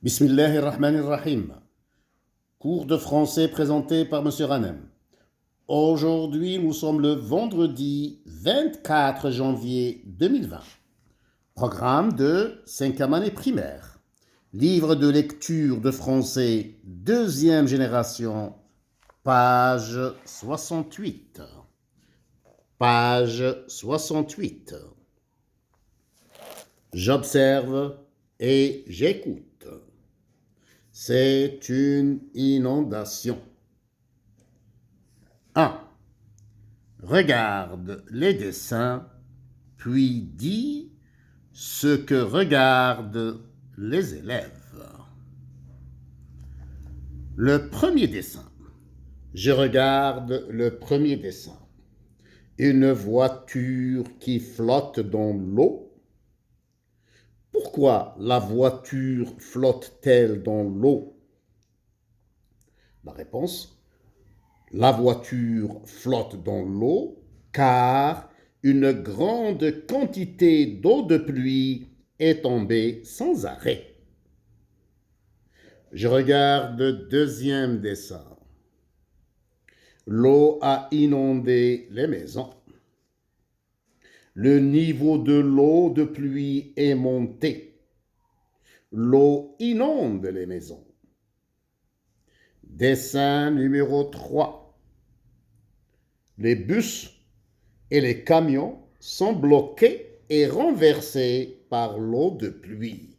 Bismillahirrahmanirrahim. Cours de français présenté par Monsieur Ranem. Aujourd'hui, nous sommes le vendredi 24 janvier 2020. Programme de 5e année primaire. Livre de lecture de français, deuxième génération, page 68. Page 68. J'observe et j'écoute. C'est une inondation. 1. Regarde les dessins, puis dis ce que regardent les élèves. Le premier dessin. Je regarde le premier dessin. Une voiture qui flotte dans l'eau. Pourquoi la voiture flotte-t-elle dans l'eau? La réponse: la voiture flotte dans l'eau car une grande quantité d'eau de pluie est tombée sans arrêt. Je regarde le deuxième dessin. L'eau a inondé les maisons. Le niveau de l'eau de pluie est monté. L'eau inonde les maisons. Dessin numéro 3. Les bus et les camions sont bloqués et renversés par l'eau de pluie.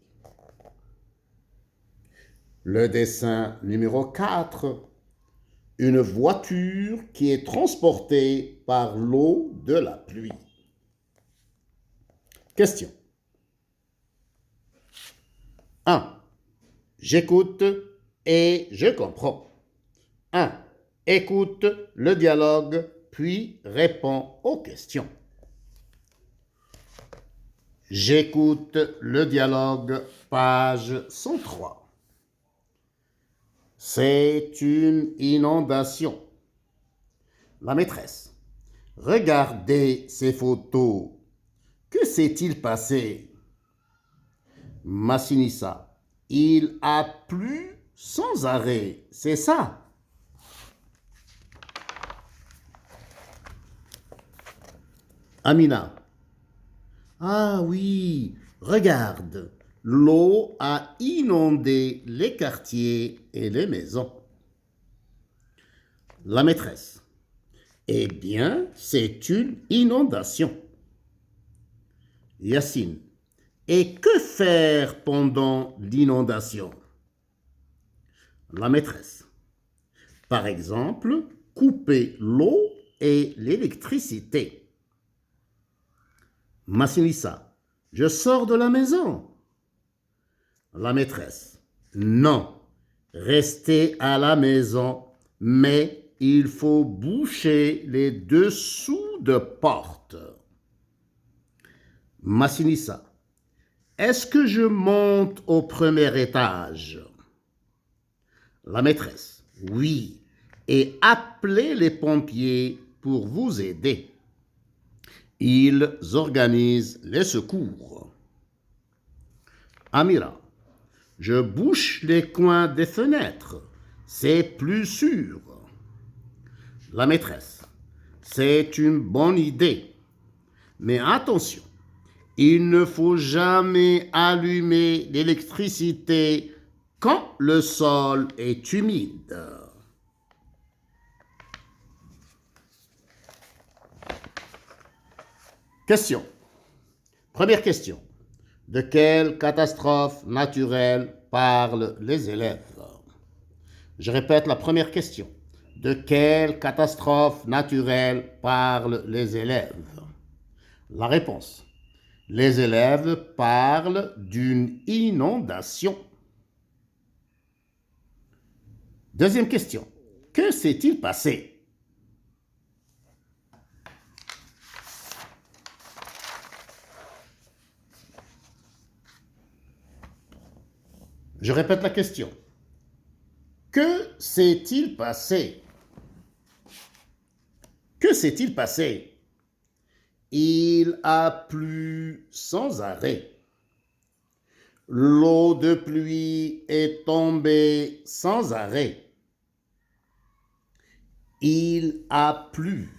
Le dessin numéro 4. Une voiture qui est transportée par l'eau de la pluie. Question. 1. J'écoute et je comprends. 1. Écoute le dialogue, puis réponds aux questions. J'écoute le dialogue, page 103. C'est une inondation. La maîtresse. Regardez ces photos. Que s'est-il passé? Massinissa. Il a plu sans arrêt, c'est ça. Amina. Ah oui, regarde, l'eau a inondé les quartiers et les maisons. La maîtresse. Eh bien, c'est une inondation. Yacine. Et que faire pendant l'inondation? La maîtresse. Par exemple, couper l'eau et l'électricité. Massinissa. Je sors de la maison. La maîtresse. Non, restez à la maison, mais il faut boucher les dessous de porte. Massinissa. Est-ce que je monte au premier étage? La maîtresse. Oui, et appelez les pompiers pour vous aider. Ils organisent les secours. Amira. Je bouche les coins des fenêtres. C'est plus sûr. La maîtresse. C'est une bonne idée. Mais attention, il ne faut jamais allumer l'électricité quand le sol est humide. Question. Première question. De quelle catastrophe naturelle parlent les élèves? Je répète la première question. De quelle catastrophe naturelle parlent les élèves? La réponse. Les élèves parlent d'une inondation. Deuxième question. Que s'est-il passé? Je répète la question. Que s'est-il passé? Que s'est-il passé? Il a plu sans arrêt. L'eau de pluie est tombée sans arrêt. Il a plu.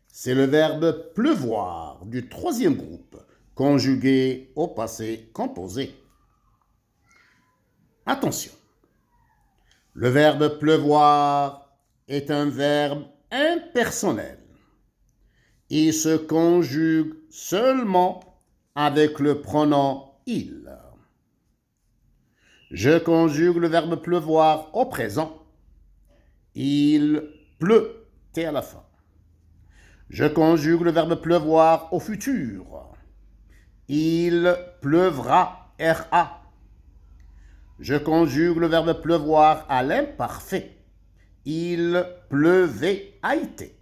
C'est le verbe pleuvoir du troisième groupe, conjugué au passé composé. Attention, le verbe pleuvoir est un verbe impersonnel. Il se conjugue seulement avec le pronom il. Je conjugue le verbe pleuvoir au présent. Il pleut, T à la fin. Je conjugue le verbe pleuvoir au futur. Il pleuvra, R-A. Je conjugue le verbe pleuvoir à l'imparfait. Il pleuvait, A-I-T.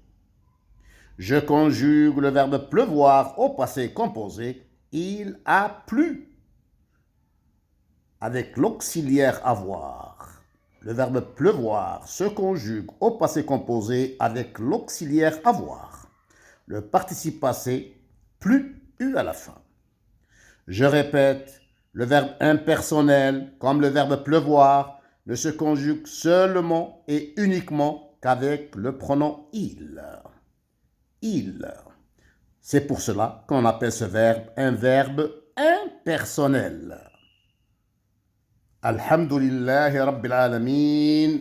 Je conjugue le verbe pleuvoir au passé composé. Il a plu, avec l'auxiliaire avoir. Le verbe pleuvoir se conjugue au passé composé avec l'auxiliaire avoir. Le participe passé, plu, U à la fin. Je répète, le verbe impersonnel, comme le verbe pleuvoir, ne se conjugue seulement et uniquement qu'avec le pronom il. Il. C'est pour cela qu'on appelle ce verbe un verbe impersonnel. Alhamdulillahi Rabbil Alamin.